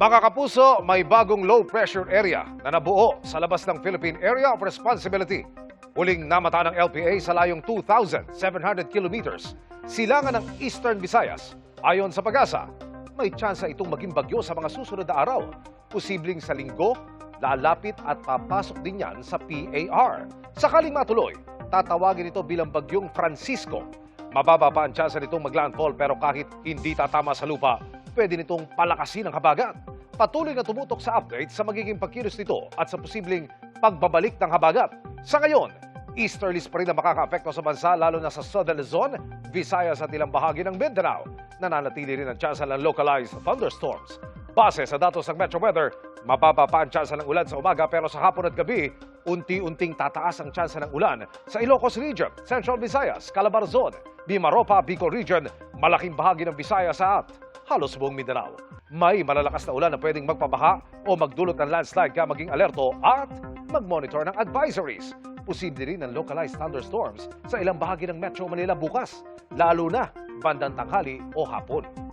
Mga kapuso, may bagong low pressure area na nabuo sa labas ng Philippine Area of Responsibility. Huling namata ng LPA sa layong 2,700 kilometers, silangan ng Eastern Visayas. Ayon sa Pag-asa, may tsansa itong maging bagyo sa mga susunod na araw. Posibleng sa linggo, lalapit at papasok din yan sa PAR. Sakaling matuloy, tatawagin ito bilang bagyong Francisco. Mababa pa ang tsansa nitong maglandfall pero kahit hindi tatama sa lupa, pwede nitong palakasin ang habagat. Patuloy na tumutok sa update sa magiging pagkilos nito at sa posibleng pagbabalik ng habagat. Sa ngayon, easterlies pa rin ang makakaapekto sa bansa lalo na sa Southern Luzon, Visayas at ilang bahagi ng Mindanao. Nananatili rin ang tsansa ng localized thunderstorms. Base sa datos ng Metro Weather, mababa pa ang tsansa ng ulan sa umaga pero sa hapon at gabi, unti-unting tataas ang tsansa ng ulan sa Ilocos Region, Central Visayas, Calabarzon, Mimaropa, Bicol Region, malaking bahagi ng Visayas at halos buong Mindanao. May malalakas na ulan na pwedeng magpabaha o magdulot ng landslide kaya maging alerto at mag-monitor ng advisories. Posible rin ang localized thunderstorms sa ilang bahagi ng Metro Manila bukas, lalo na bandang tanghali o hapon.